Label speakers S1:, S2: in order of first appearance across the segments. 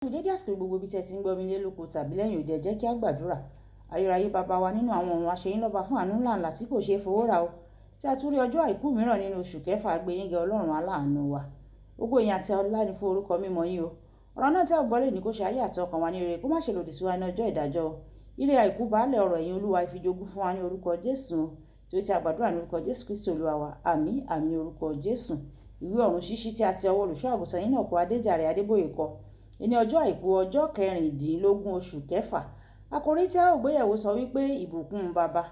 S1: Dédé àsìkò gbogbo ibi tí ẹ ti ń gbọ́ mi lé lóko tàbí lẹ́yìn òde, ẹ jẹ́ kí a gbàdúrà. Ayérayé bàbá wa nínú àwọn ọ̀run, aṣeyín lọ́ba fún àánú ńláńlá tí kò ṣeé fowó rà o, tí a tún rí ọjọ́ àìkú mìíràn nínú oṣù kẹfà, gbéyìnga Ọlọ́run aláàánú wa. Ògo ìyìn àti ọlá ni fún orúkọ mímọ́ yín o. Ọ̀rọ̀ náà tí a gbọ́ lè ní kó ṣe ayé àti ọkàn wa ní rere, kó má ṣe lòdì sí wa ní ọjọ́ ìdájọ́. Ire àìkú baálẹ̀ ọ̀rọ̀ ẹ̀yin Olúwa ìfijogún fún wa ní orúkọ Jésù, tí ó ti àgbàdúrà ní orúkọ Jésù Kristi Olúwa wa. Àmín àmín orúkọ Jésù. Ìwé ọ̀run ṣíṣí tí a ti ọwọ́ olùṣọ́ àgùntàn yín náà kọ Adéjàre Adébóyè kọ. Ní ọjọ́ àìkú ọjọ́ kẹrìndínlógún oṣù kẹfà. Àkòrí tí a ó gbéyẹ̀wò sọ wípé ìbùkún baba,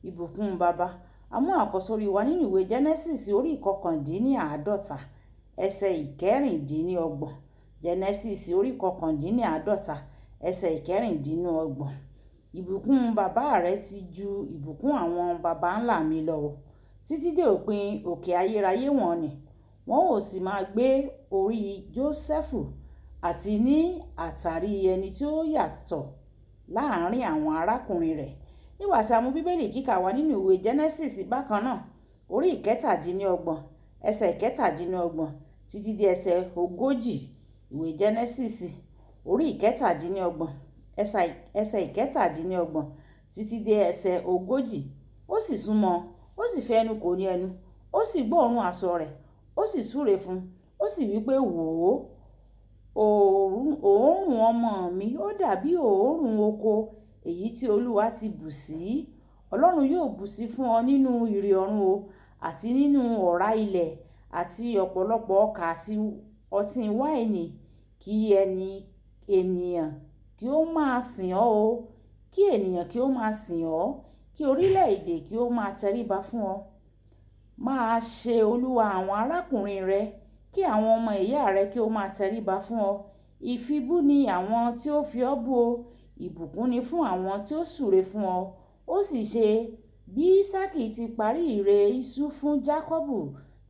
S1: ìbùkún baba. A mú àkọ́sórí wa nínú ìwé Genesis orí ìkọkàndínláàádọ́ta ẹsẹ̀ ìkẹrìndínlọ́gbọ̀n. Genesis orí ìkọkàndínláàádọ́ta ẹsẹ̀ ìkẹrìndínlọ́gbọ̀n. Ìbùkún bàbá rẹ ti ju ìbùkún àwọn baba ńlá mi lọ títí dé òpin òkè ayérayé wọn ni. Wọn ò sì máa gbé orí Jósẹ́fù àti ní àtàrí ẹni tí ó yàtọ̀ láàárín àwọn arákùnrin rẹ̀. Nígbà tí a mú bíbélì kíkà wá nínú ìwé Genesis bákan náà, orí ìkẹtàdínlọ́gbọ̀n ẹsẹ̀ ìkẹtàdínlọ́gbọ̀n títí dé ẹsẹ̀ ogójì. Ìwé Genesis orí ìkẹtàdínlọ́gbọ̀n ẹsẹ̀ ìkẹtàdínlọ́gbọ̀n títí dé ẹsẹ̀ ogójì. Ó sì súnmọ́, ó sì fẹ́ ẹnu kò ní ẹnu, ó sì gbóòórùn aṣọ rẹ̀, ó sì súre fún un, ó sì wí pé, wò ó, òórùn ọmọ mi ó dàbí òórùn oko èyí tí Olúwa ti bù sí. Ọlọ́run yóò bù sí fún ọ nínú ìrì ọ̀run o, àti nínú ọ̀rá ilẹ̀, àti ọ̀pọ̀lọpọ̀ ọkà àti ọtí wáìnì, kí ènìyàn kí ó máa sìn ọ́ o, kí ènìyàn kí ó máa sìn ọ́, kí orílẹ̀-èdè kí ó máa tẹríba fún ọ. Máa ṣe olúwa àwọn arákùnrin rẹ, kí àwọn ọmọ ìyá rẹ kí ó máa tẹríba fún ọ. Ìfibú ni àwọn tí ó fi ọ́ bú o, ìbùkún ni fún àwọn tí ó súre fún ọ. Ó sì ṣe bí Ísákì ti parí ìre ìṣú fún Jákọ́bù,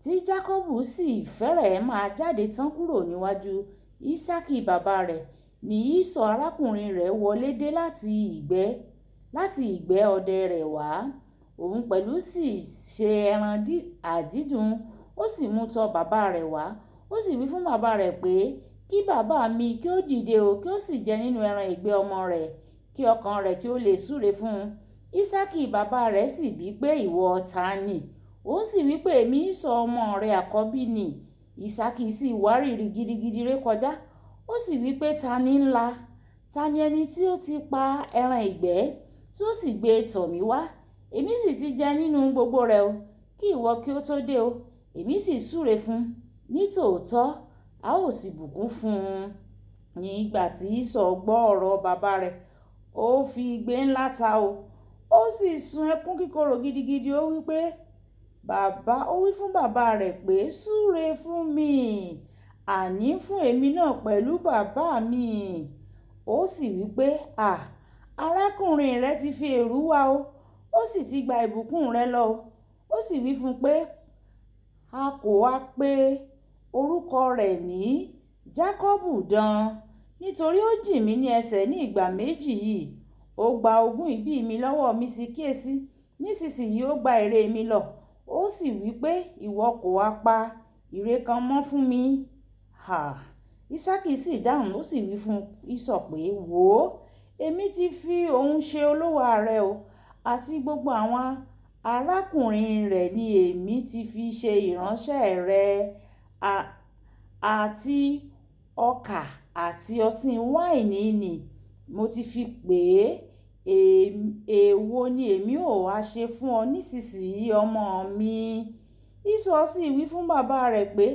S1: tí Jákọ́bù sì fẹ́rẹ̀ẹ́ máa jáde tán kúrò níwájú Ísákì bàbá rẹ̀, ní Ísọ̀ arákùnrin rẹ̀ wọlé dé láti ìgbẹ́ ọdẹ rẹ̀ wá. Òun pẹ̀lú sì ṣe ẹran àdídùn, ó sì mú tọ̀ bàbá rẹ̀ wá. Ó sì wí fún bàbá rẹ̀ pé, kí bàbá mi kí ó dìde o, kí ó sì jẹ nínú ẹran ìgbẹ́ ọmọ rẹ̀, kí ọkàn rẹ̀ kí ó lè súre fún un. Ísákì bàbá rẹ̀ sì bí pé, ìwọ ta ni? Ó sì wí pé, èmi Ísọ̀ ọmọ rẹ̀ àkọ́bí ni. Ísákì sì wárìrì gidigidi rékọjá. Ó sì wí pé, ta ni ńlá? Ta ni ẹni tí ó ti pa ẹran ìgbẹ́ tí ó sì gbé tọ̀ mí wá? Èmi sì ti jẹ nínú gbogbo rẹ̀ o, kí ìwọ kí ó tó dé o. Èmi sì súre fún un. Ní tòótọ́, a ó sì bùkún fún un. Nígbà tí Ísọ̀ gbọ́ ọ̀rọ̀ bàbá rẹ̀, ó fi igbe ńlá ta o. Ó sì sun ẹkún kíkorò gidigidi. Ó wí fún bàbá rẹ̀ pé, súre fún mi, àní fún èmi náà pẹ̀lú bàbá mi. Ó sì wí pé, arákùnrin rẹ ti fi èrú wá o, ó sì ti gba ìbùkún rẹ lọ o. Ó sì wí fún un pé, a kò ha pè orúkọ rẹ̀ ní Jákọ́bù dán, nítorí ó jì mí ní ẹsẹ̀ ní ìgbà méjì yìí. Ó gba ogún ìbí mi lọ́wọ́ mi, sì kíyèsí, nísinsìnyí ó gba ère mi lọ. Ó sì wí pé, ìwọ kò ha pa ère kan mọ́ fún mi? Ísákì sì dáhùn, ó sì wí fún Ísọ̀ pé, wò ó, èmi ti fi òun ṣe olówó rẹ o, àti gbogbo àwọn arákùnrin rẹ̀ ni èmi ti fi ṣe ìránṣẹ́ rẹ, àti ọkà àti ọtí wáìnì ni mo ti fi pè é. Èwo ni èmi ò wá ṣe fún ọ nísinsìnyí ọmọ mi? Ísọ̀ sì wí fún bàbá rẹ̀ pé,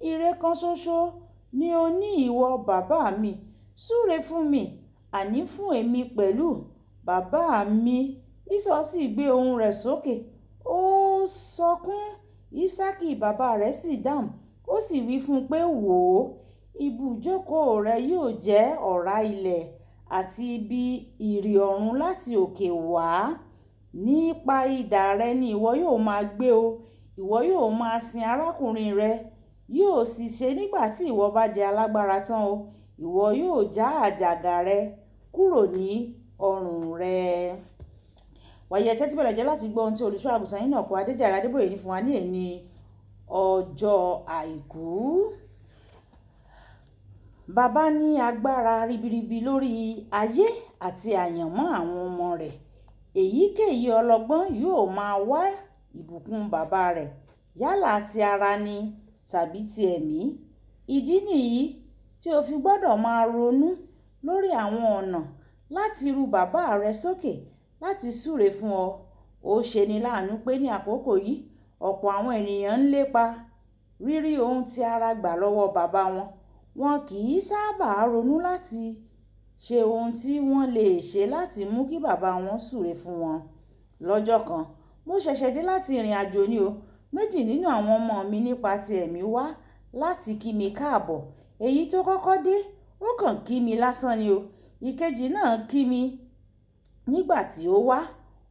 S1: ère kan ṣoṣo ni o ní ìwọ bàbá mi. Súre fún mi, àní fún èmi pẹ̀lú bàbá mi. Ísọ̀ sì gbé ohùn rẹ̀ sókè, ó sọkún. Ísákì bàbá rẹ̀ sì dáhùn, ó sì wí fún un pé, wò ó, ibùjókòó rẹ yóò jẹ́ ọ̀rá ilẹ̀ àti ibi ìrì ọ̀run láti òkè wá. Nípa idà rẹ ni ìwọ yóò máa gbé o. Ìwọ yóò máa sin arákùnrin rẹ. Yóò sì ṣe nígbà tí ìwọ bá di alágbára tán o, ìwọ yóò já àjàgà rẹ kúrò ní ọrùn rẹ. Wàyí ẹ tẹ́tí bẹ̀rẹ̀ jẹ́ láti gbọ́ ohun tí olùṣọ́ àgùntàn yín náà kọ Adéjàre Adébóyè ní fún wa ní èní ọjọ́ àìkú. Bàbá ní agbára ribiribi lórí ayé àti àyànmọ́ àwọn ọmọ rẹ̀. Èyíkéyìí ọlọ́gbọ́n yóò máa wá ìbùkún bàbá rẹ̀ yálà ti ara ni tàbí ti ẹ̀mí. Ìdí nìyí tí o fi gbọ́dọ̀ máa ronú lórí àwọn ọ̀nà láti ru bàbá rẹ sókè láti súre fún ọ. Ó ṣeni láàánú pé ní àkókò yìí ọ̀pọ̀ àwọn ènìyàn ń lépa rírí ohun tí ara gbà lọ́wọ́ bàbá wọn. Wọn kì í sábà ronú láti ṣe ohun tí wọ́n lè ṣe láti mú kí bàbá wọn súre fún wọn. Lọ́jọ́ kan, mo ṣẹ̀ṣẹ̀ dé láti ìrìn àjò ni o. Méjì nínú àwọn ọmọ mi nípa ti ẹ̀mí wá láti kí mi káàbọ̀. Èyí tó kọ́kọ́ dé, ó kàn kí mi lásán ni o. Ìkejì náà kí mi. Nígbà tí ó wá,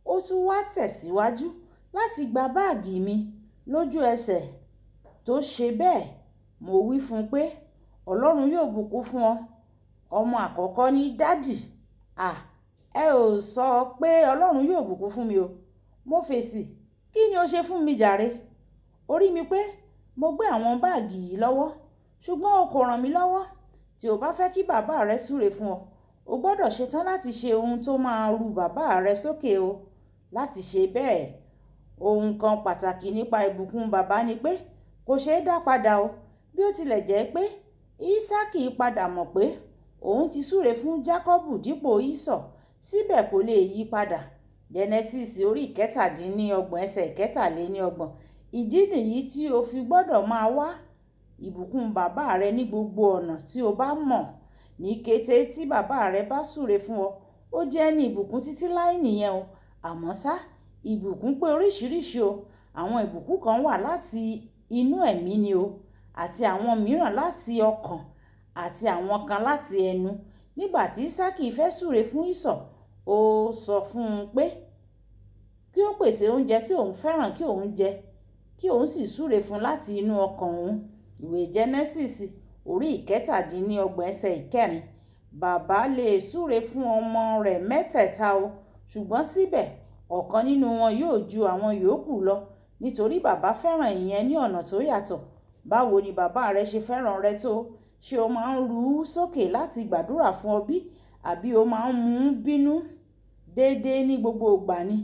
S1: ó tún wá tẹ̀síwájú láti gba báàgì mi lójú ẹsẹ̀. Tó ṣe bẹ́ẹ̀, mo wí fún un pé Ọlọ́run yóò bùkún fún ọ. Ọmọ àkọ́kọ́ ní dádì, ẹ ò sọ pé Ọlọ́run yóò bùkún fún mi o. Mo fèsì, kí ni o ṣe fún mi jàre? Ó rí mi pé mo gbé àwọn báàgì yìí lọ́wọ́, ṣùgbọ́n o kò ràn mí lọ́wọ́. Tí o bá fẹ́ kí bàbá rẹ súre fún ọ, o gbọ́dọ̀ ṣetán láti ṣe ohun tó máa ru bàbá rẹ sókè o. Láti ṣe bẹ́ẹ̀, ohun kan pàtàkì nípa ìbùkún bàbá ni pé kò ṣeé dá padà o. Bí ó tilẹ̀ jẹ́ pé Ísákì padà mọ̀ pé òun ti súre fún Jákọ́bù dípò Ísọ̀, síbẹ̀ kò lè yí padà. Genesis orí 17 ẹsẹ̀ 23. Ìdí nìyí tí o fi gbọ́dọ̀ máa wá ìbùkún bàbá rẹ ní gbogbo ọ̀nà tí o bá mọ̀. Ní kété tí bàbá rẹ bá súre fún ọ, ó jẹ́ ní ìbùkún títí láé nìyẹn o. Àmọ́ ṣá, ìbùkún pé oríṣiríṣi o. Àwọn ìbùkún kan wà láti inú ẹ̀mí ni o, àti àwọn mìíràn láti ọkàn, àti àwọn kan láti ẹnu. Nígbà tí Ísákì fẹ́ súre fún Ísọ̀, ó sọ fún un pé kí ó pèsè oúnjẹ tí òun fẹ́ràn kí òun jẹ, kí òun sì súre fún láti inú ọkàn òun. Ìwé Genesis orí 17 ẹsẹ̀ 4. Bàbá lè súre fún ọmọ rẹ̀ mẹ́tẹ̀ẹ̀ta o, ṣùgbọ́n síbẹ̀ ọ̀kan nínú wọn yóò ju àwọn yòókù lọ nítorí bàbá fẹ́ràn ìyẹn ní ọ̀nà tó yàtọ̀. Báwo ni bàbá rẹ ṣe fẹ́ràn rẹ tó? Ṣé o máa ń ru ú sókè láti gbàdúrà fún ọ bí? Àbí o máa ń mú un bínú déédéé ní gbogbo ìgbà ni?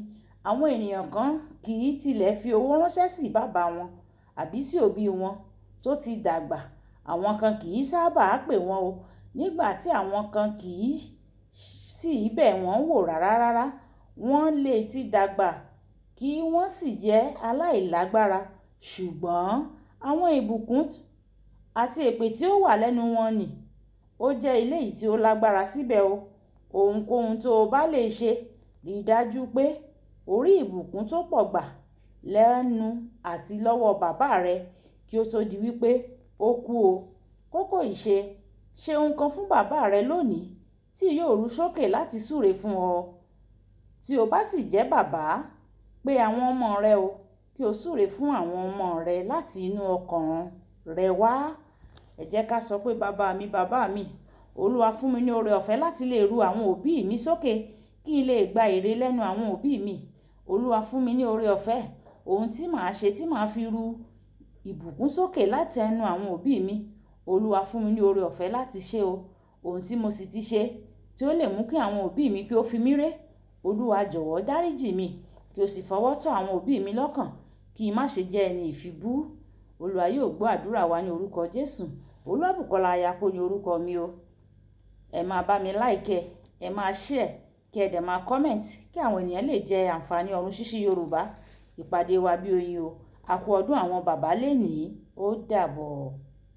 S1: Àwọn ènìyàn kan kì í tilẹ̀ fi owó ránṣẹ́ sí bàbá wọn àbí sí òbí wọn tó ti dàgbà. Àwọn kan kì í sábà pè wọ́n o, nígbà tí àwọn kan kì í sì bẹ̀ wọ́n wò rárá. Wọ́n lè ti dàgbà kí wọ́n sì jẹ́ aláìlágbára, ṣùgbọ́n àwọn ìbùkún àti èpè tí ó wà lẹ́nu wọn ni ó jẹ́ eléyìí tí ó lágbára síbẹ̀ o. Ohunkóhun tó o bá lè ṣe, rí i dájú pé o rí ìbùkún tó pọ̀ gbà lẹ́nu àti lọ́wọ́ bàbá rẹ kí ó tó di wípé ó kú o. Kókó ìṣe, ṣe ohun kan fún bàbá rẹ lónìí tí yóò ru sókè láti súre fún ọ. Tí o bá sì jẹ́ bàbá, pé àwọn ọmọ rẹ o, kí o súre fún àwọn ọmọ rẹ láti inú ọkàn rẹ wá. Ẹ jẹ́ ká sọ pé bàbá mi, Olúwa fún mi ní oore ọ̀fẹ́ láti lè ru àwọn òbí mi sókè kí n lè gba èrè lẹ́nu àwọn òbí mi. Olúwa fún mi ní oore ọ̀fẹ́ ohun tí màá ṣe tí màá fi ru ìbùkún sókè láti ẹnu àwọn òbí mi. Olúwa fún mi ní oore ọ̀fẹ́ láti ṣe o. Ohun tí mo sì ti ṣe tí ó lè mú kí àwọn òbí mi kí ó fi mí ré. Olúwa jọ̀wọ́ dáríjì mi kí o sì fọwọ́ tọ́ àwọn òbí mi lọ́kàn kí n má ṣe jẹ́ ẹni ìfibú. Olúwa yóò gbọ́ àdúrà wa ní orúkọ Jésù. Olúwabùkọ́lá Ayako ní orúkọ mi o. Ẹ máa bá mi like, ẹ máa share, kí ẹ dẹ̀ máa comment kí àwọn ènìyàn lè jẹ àǹfààní ọ̀run ṣíṣí Yorùbá. Ìpàdé wa bí oyin o. A kú ọdún àwọn bàbá lénìí. Ó dàbọ̀.